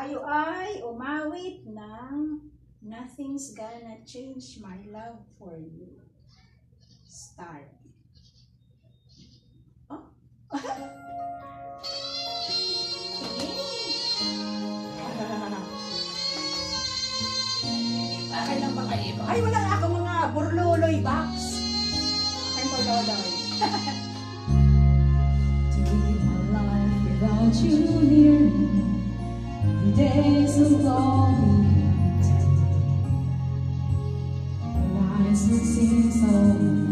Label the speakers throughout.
Speaker 1: tayo ay umawit ng Nothing's Gonna Change My Love for You. Start. Oh?
Speaker 2: Okay lang ba kayo?
Speaker 1: Ay, wala nga ako mga burluloy box. Ay, burluloy.
Speaker 3: To live my life without you near me, the days so long, the nights will seem so long.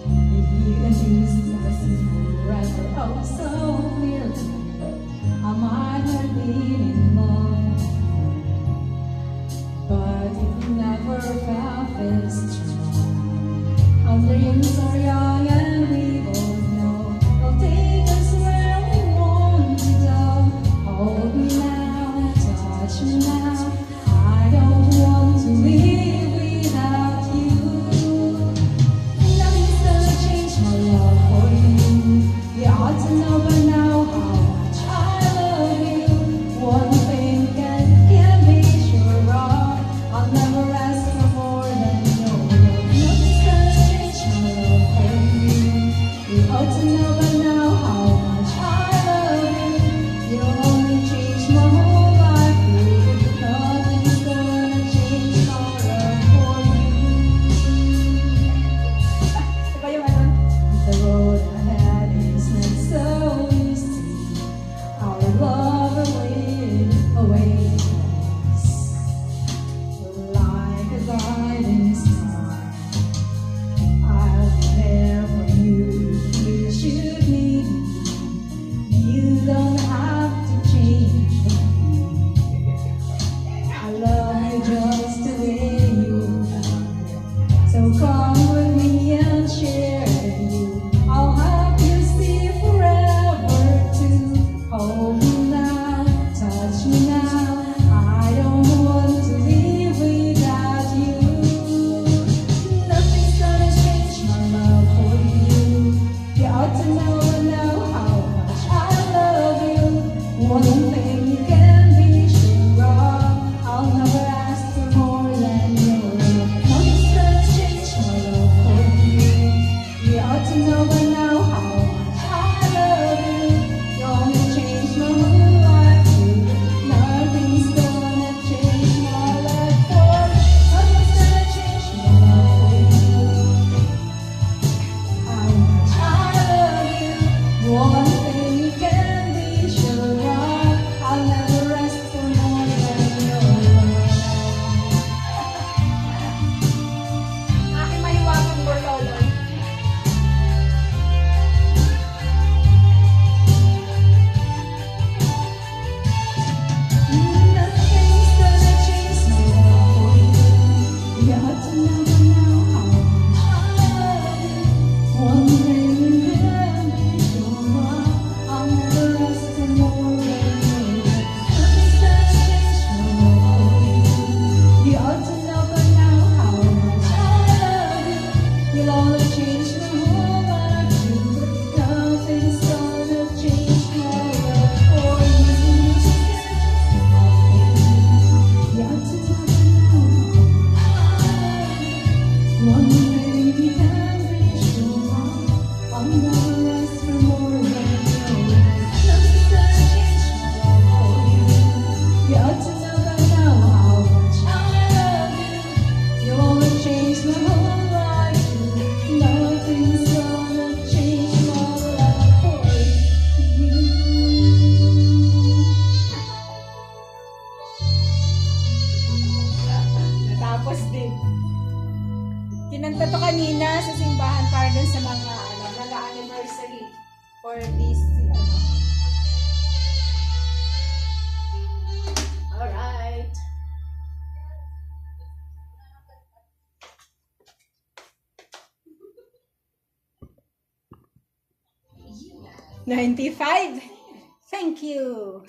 Speaker 3: If you can choose lessons forever, oh so clearly, I might have been in love, but if you never felt this strong, our dreams are young and we both know they'll take us where we want to go. Hold me now, touch me now. I don't want to live without you. Nothing's gonna change my love for you. You ought to know by now how much I love you. One thing can be sure of, I'll never ask for more than your love. Nothing's gonna change my love for you. You ought to know by now how much I love you. You'll only change my whole life, baby. Nothing's gonna change my love for you.
Speaker 1: Diba yung ano?
Speaker 3: The road ahead is not so easy. Our love awaits like a guiding star. I'll be there for you if you should need me. You don't have to change me. I love you just the way you are. So come with me and share you. I'll help you see forever too. Hold me now, touch me now. I don't want to live without you. Nothing's gonna change my love for you. You ought to know now how much I love you. One thing you can be sure of, I'll never ask for more than your love. Nothing's gonna change my love for you. You ought to know by now how much I love you. You only change my whole life too. Nothing's gonna change my life for you. Nothing's gonna change my love for you. How much I love you. One thing you can be sure of, I'll never ask for more than your love.
Speaker 1: Aking mahiwagang burluloy.
Speaker 3: Nothing's gonna change my love for you. You ought to know by now how much I love you. One thing you can be sure of, I'll never ask for more than your love. Nothing's gonna change my love for you. You ought to know by now how much I love you. You'll only change my whole life too. Nothing's gonna change my love for you. You ought to know by now how much I love you. One thing you can be sure of, I'll never ask for more than your love. Nothing's gonna change my love for you. You ought to know by now how much I love you. You'll only change my whole life too. Nothing's gonna change my love for you.
Speaker 1: Natapos din. Kinanta to kanina sa simbahan para dun sa mga nag-anniversary for this Alright. $95. Thank you.